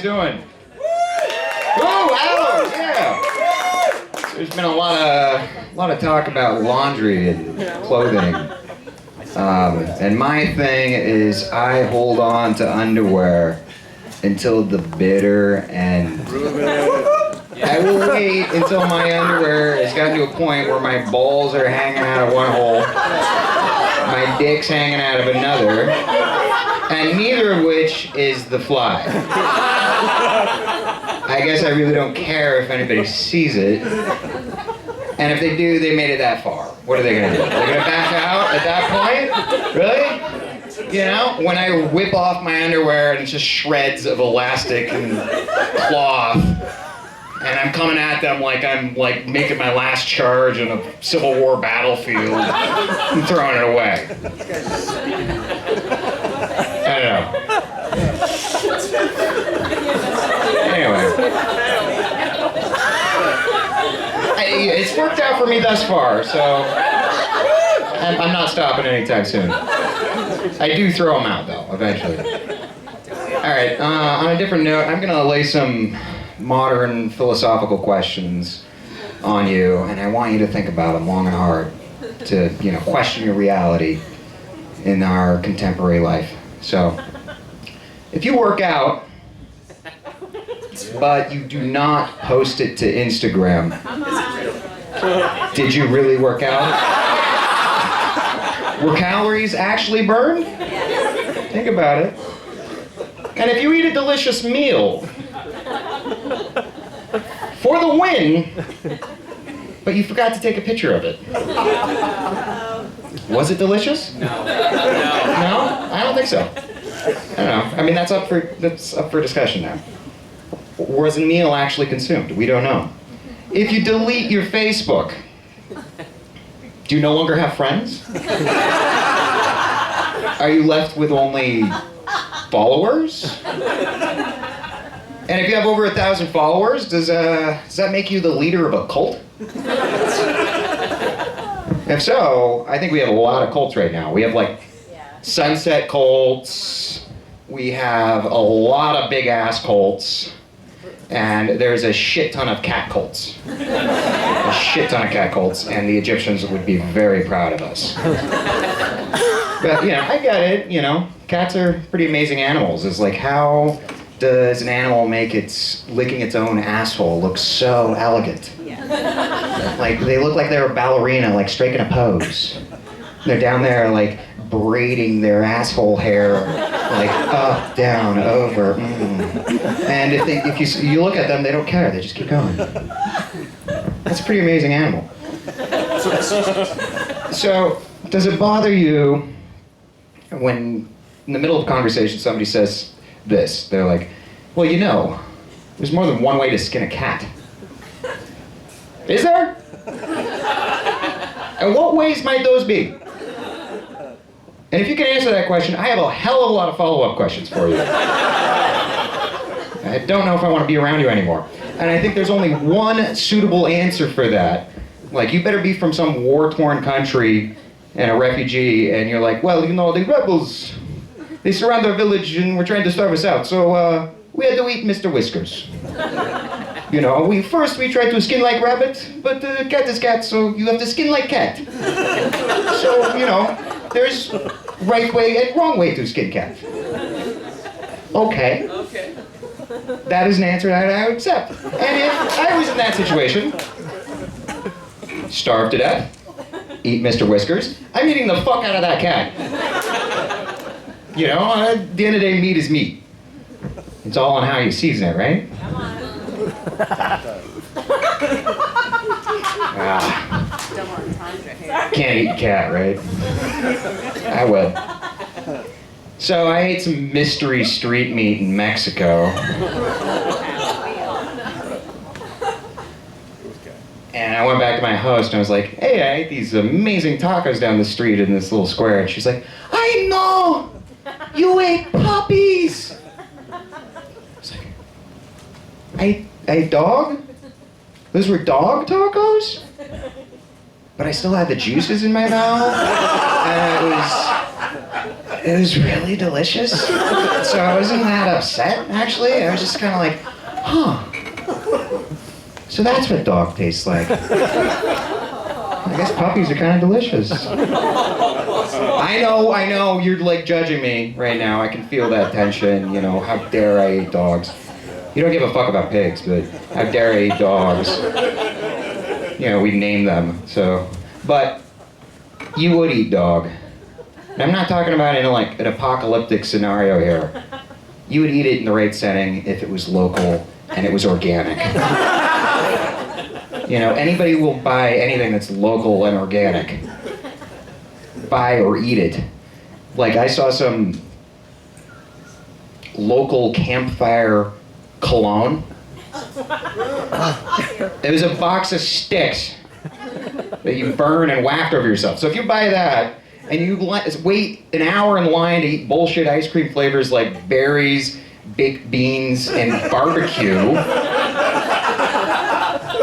guys doing? Woo! Alex, yeah. There's been a lot of talk about laundry and clothing. And my thing is I hold on to underwear until the bitter end. I will wait until my underwear has gotten to a point where my balls are hanging out of one hole, my dick's hanging out of another, and neither of which is the fly. I guess I really don't care if anybody sees it. And if they do, they made it that far. What are they gonna do? They're gonna back out at that point? Really? You know, when I whip off my underwear and it's just shreds of elastic and cloth, and I'm coming at them like I'm like making my last charge in a Civil War battlefield and throwing it away. I don't know. Anyway. It's worked out for me thus far, so I'm not stopping anytime soon. I do throw them out, though, eventually. All right, on a different note, I'm going to lay some modern philosophical questions on you, and I want you to think about them long and hard to, you know, question your reality in our contemporary life. So, if you work out, but you do not post it to Instagram, did you really work out? Were calories actually burned? Think about it. And if you eat a delicious meal for the win, but you forgot to take a picture of it, was it delicious? No? I don't think so. I don't know. I mean, that's up for discussion now. Was the meal actually consumed? We don't know. If you delete your Facebook, do you no longer have friends? Are you left with only followers? And if you have over 1,000 followers, does that make you the leader of a cult? If so, I think we have a lot of cults right now. We have like sunset cults, we have a lot of big ass cults, and there's a shit ton of cat cults. A shit ton of cat cults, and the Egyptians would be very proud of us. But, you know, I get it, you know. Cats are pretty amazing animals. It's like, how does an animal make its licking its own asshole look so elegant? Like, they look like they're a ballerina, like, striking a pose. They're down there, like, braiding their asshole hair, like, up, down, over, And if you look at them, they don't care. They just keep going. That's a pretty amazing animal. So, does it bother you when, in the middle of a conversation, somebody says this? They're like, well, you know, there's more than one way to skin a cat. Is there? And what ways might those be? And if you can answer that question, I have a hell of a lot of follow-up questions for you. I don't know if I want to be around you anymore. And I think there's only one suitable answer for that. Like, you better be from some war-torn country and a refugee, and you're like, well, you know, the rebels, they surround our village and we're trying to starve us out, so we had to eat Mr. Whiskers. You know, we tried to skin like rabbit, but cat is cat, so you have to skin like cat. So, you know, there's right way and wrong way to skin cat. Okay. That is an answer that I would accept. And if I was in that situation, starve to death, eat Mr. Whiskers, I'm eating the fuck out of that cat. You know, at the end of the day, meat is meat. It's all on how you season it, right? Can't eat cat, right? I will. So I ate some mystery street meat in Mexico. And I went back to my host and I was like, hey, I ate these amazing tacos down the street in this little square. And she's like, I know! You ate puppies! I was like, I ate dog? Those were dog tacos? But I still had the juices in my mouth. And it was really delicious. So I wasn't that upset, actually. I was just kind of like, huh. So that's what dog tastes like. I guess puppies are kind of delicious. I know, you're like judging me right now. I can feel that tension, you know, how dare I eat dogs. You don't give a fuck about pigs, but how dare I eat dogs. You know, we name them, so. But you would eat dog. And I'm not talking about in like an apocalyptic scenario here. You would eat it in the right setting if it was local and it was organic. You know, anybody will buy anything that's local and organic. Buy or eat it. Like I saw some local campfire cologne. It was a box of sticks that you burn and waft over yourself. So if you buy that and you wait an hour in line to eat bullshit ice cream flavors like berries, baked beans, and barbecue,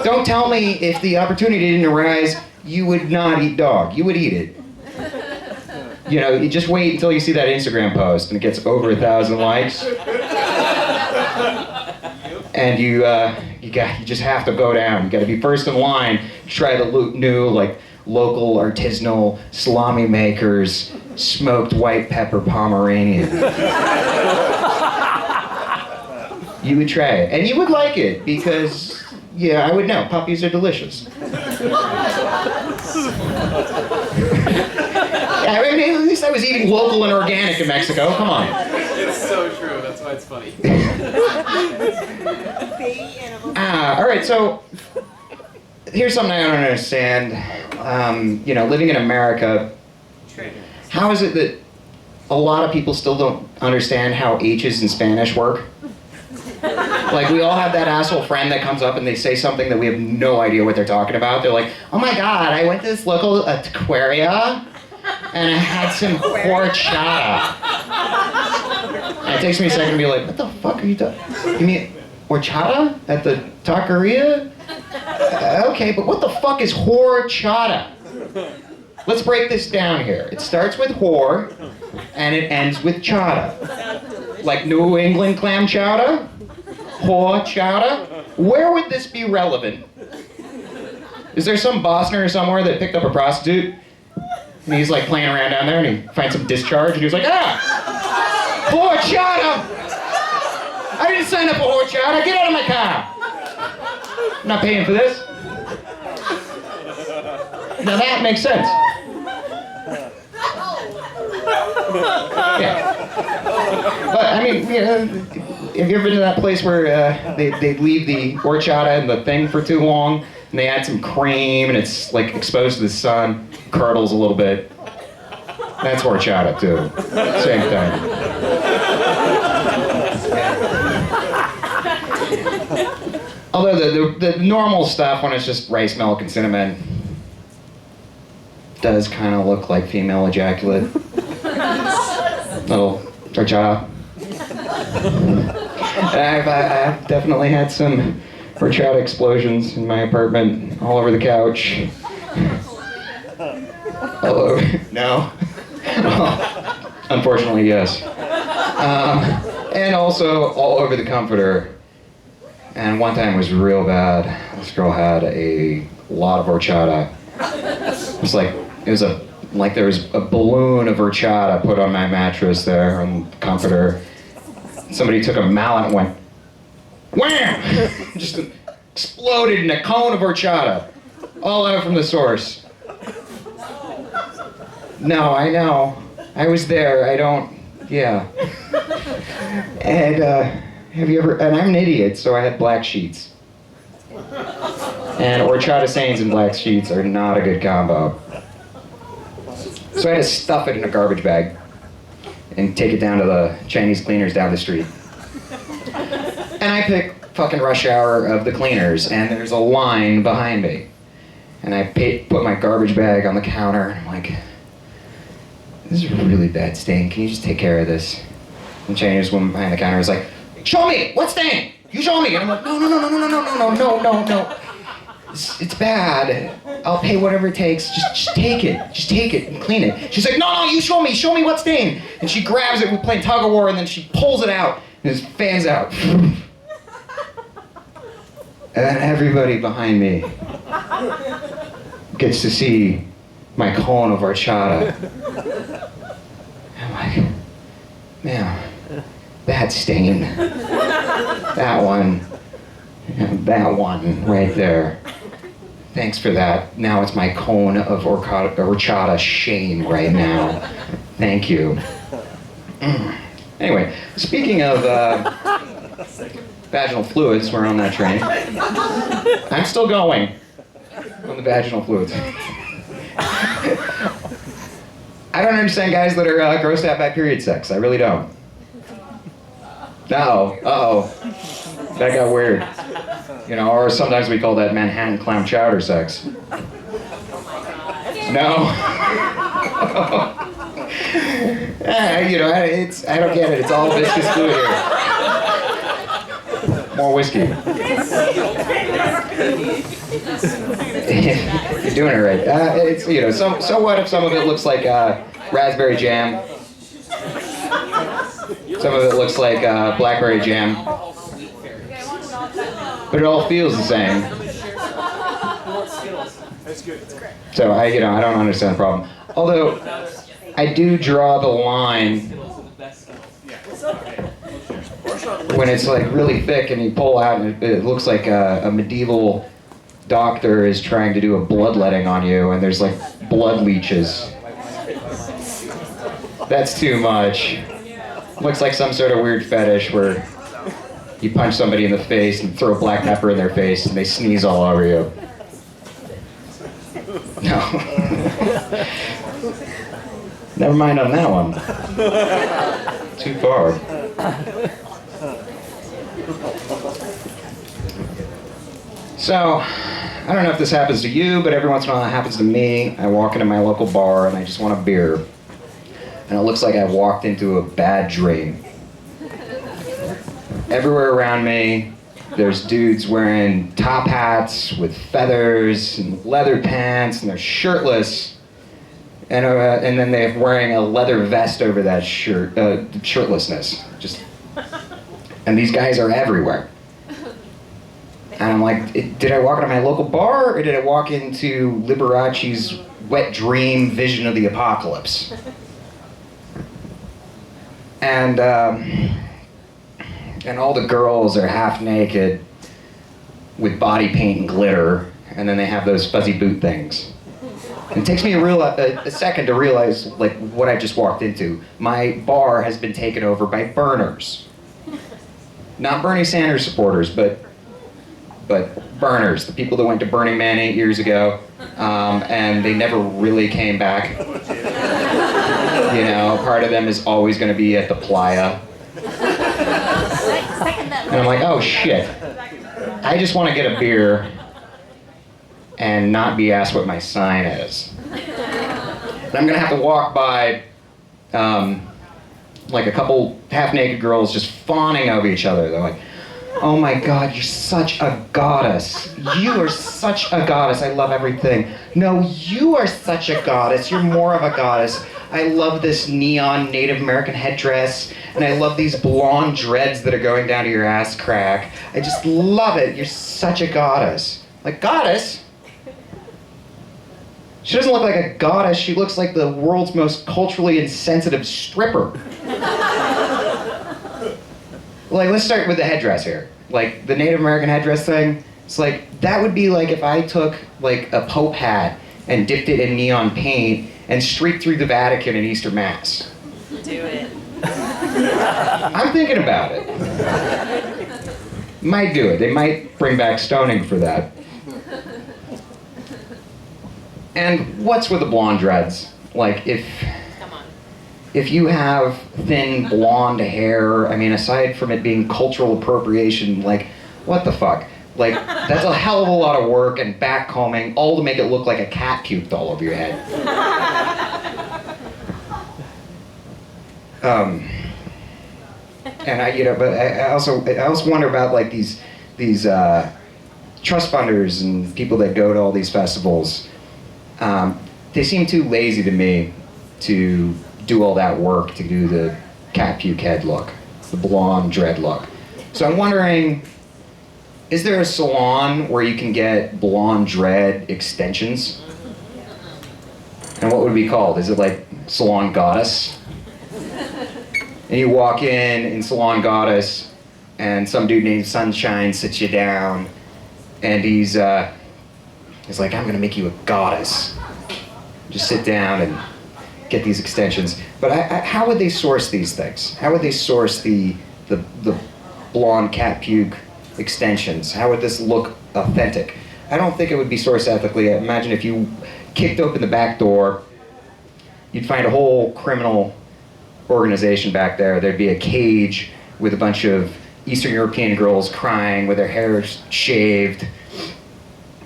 don't tell me if the opportunity didn't arise, you would not eat dog. You would eat it. You know, you just wait until you see that Instagram post and it gets over 1,000 likes. And you just have to go down. You got to be first in line to try the new, like, local artisanal salami makers smoked white pepper Pomeranian. You would try it, and you would like it because, yeah, I would know puppies are delicious. I mean, at least I was eating local and organic in Mexico. Come on. It's so true. That's why it's funny. All right, so here's something I don't understand. You know, living in America, how is it that a lot of people still don't understand how H's in Spanish work? Like, we all have that asshole friend that comes up and they say something that we have no idea what they're talking about. They're like, oh my God, I went to this local taqueria and I had some horchata. And it takes me a second to be like, what the fuck are you talking? You mean horchata at the taqueria? Okay, but what the fuck is horchata? Let's break this down here. It starts with whore and it ends with chata. Like New England clam chowder? Horchata? Where would this be relevant? Is there some Bosner somewhere that picked up a prostitute? And he's like playing around down there and he finds some discharge and he's like, ah! Horchata! I didn't sign up for horchata. Get out of my car! I'm not paying for this. Now that makes sense. Yeah. But I mean, you know, have you ever been to that place where they leave the horchata in the thing for too long and they add some cream and it's like exposed to the sun, curdles a little bit? That's horchata too. Same thing. Although the normal stuff when it's just rice, milk, and cinnamon does kind of look like female ejaculate. Little horchata. I've definitely had some horchata explosions in my apartment, all over the couch. All over. No. Unfortunately, yes. And also all over the comforter. And one time was real bad. This girl had a lot of horchata. It was like there was a balloon of horchata put on my mattress there on the comforter. Somebody took a mallet and went, wham! Just exploded in a cone of horchata, all out from the source. No, I know. I was there. I don't. Yeah. And have you ever? And I'm an idiot, so I had black sheets. And horchata stains and black sheets are not a good combo. So I had to stuff it in a garbage bag and take it down to the Chinese cleaners down the street. And I pick fucking rush hour of the cleaners, and there's a line behind me. And I put my garbage bag on the counter, and I'm like, this is a really bad stain. Can you just take care of this? And the Chinese woman behind the counter was like, show me! What stain? You show me! And I'm like, no. it's bad. I'll pay whatever it takes. Just take it. Just take it and clean it. She's like, no, you show me what stain. And she grabs it, we're playing tug of war, and then she pulls it out, and it fans out. And then everybody behind me gets to see my cone of horchata. I'm like, man, that stain. That one right there. Thanks for that. Now it's my cone of horchata shame right now. Thank you. Anyway, speaking of vaginal fluids, we're on that train. I'm still going on the vaginal fluids. I don't understand guys that are grossed out by period sex. I really don't. Uh-oh. That got weird. You know, or sometimes we call that Manhattan clam chowder sex. No. You know, I don't get it. It's all viscous fluid here. More whiskey. You're doing it right. It's, you know, so what if some of it looks like raspberry jam? Some of it looks like blackberry jam. But it all feels the same. So I don't understand the problem. Although I do draw the line when it's like really thick and you pull out and it looks like a medieval doctor is trying to do a bloodletting on you and there's like blood leeches. That's too much. Looks like some sort of weird fetish where you punch somebody in the face and throw black pepper in their face and they sneeze all over you. No. Never mind on that one. Too far. So, I don't know if this happens to you, but every once in a while it happens to me. I walk into my local bar and I just want a beer. And it looks like I've walked into a bad dream. Everywhere around me, there's dudes wearing top hats with feathers and leather pants, and they're shirtless. And then they're wearing a leather vest over that shirtlessness. And these guys are everywhere. And I'm like, did I walk into my local bar, or did I walk into Liberace's wet dream vision of the apocalypse? And all the girls are half naked with body paint and glitter, and then they have those fuzzy boot things. And it takes me a second to realize like what I just walked into. My bar has been taken over by burners. Not Bernie Sanders supporters, but burners, the people that went to Burning Man 8 years ago, and they never really came back. You know, part of them is always going to be at the playa. And I'm like, oh shit. I just want to get a beer and not be asked what my sign is. And I'm going to have to walk by like a couple half-naked girls just fawning over each other. They're like, oh my God, you're such a goddess. You are such a goddess. I love everything. No, you are such a goddess. You're more of a goddess. I love this neon Native American headdress, and I love these blonde dreads that are going down to your ass crack. I just love it. You're such a goddess. Like, goddess? She doesn't look like a goddess. She looks like the world's most culturally insensitive stripper. Like, let's start with the headdress here. Like, the Native American headdress thing, it's like, that would be like if I took, like, a Pope hat and dipped it in neon paint and streaked through the Vatican in Easter Mass. Do it. I'm thinking about it. Might do it. They might bring back stoning for that. And what's with the blonde dreads? Like, if you have thin blonde hair, I mean, aside from it being cultural appropriation, like, what the fuck? Like, that's a hell of a lot of work and backcombing, all to make it look like a cat puked all over your head. And I also wonder about like these trust funders and people that go to all these festivals, they seem too lazy to me to do all that work to do the cat puke head look, the blonde dread look. So I'm wondering, is there a salon where you can get blonde dread extensions? And what would it be called? Is it like Salon Goddess? And you walk in Salon Goddess, and some dude named Sunshine sits you down, and he's like, I'm gonna make you a goddess. Just sit down and get these extensions. But how would they source these things? How would they source the blonde cat puke extensions? How would this look authentic? I don't think it would be sourced ethically. Imagine if you kicked open the back door, you'd find a whole criminal organization back there. There'd be a cage with a bunch of Eastern European girls crying with their hair shaved.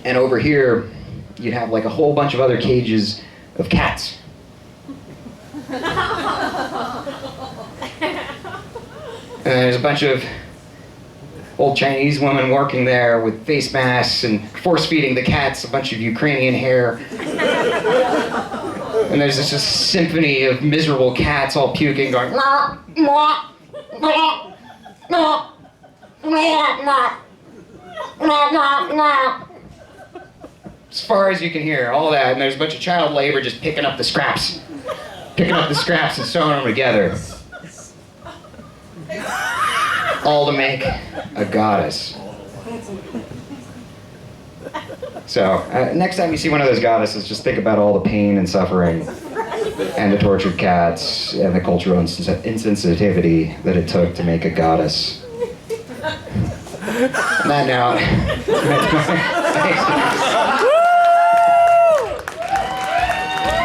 And over here, you'd have like a whole bunch of other cages of cats. And there's a bunch of old Chinese women working there with face masks and force-feeding the cats a bunch of Ukrainian hair. And there's this just symphony of miserable cats all puking, going, "Mwah, mwah, mwah, mwah, mwah, mwah, mwah, mwah, mwah." As far as you can hear, all that, and there's a bunch of child labor just picking up the scraps and sewing them together. All to make a goddess. So, next time you see one of those goddesses, just think about all the pain and suffering and the tortured cats and the cultural insensitivity that it took to make a goddess. On that note,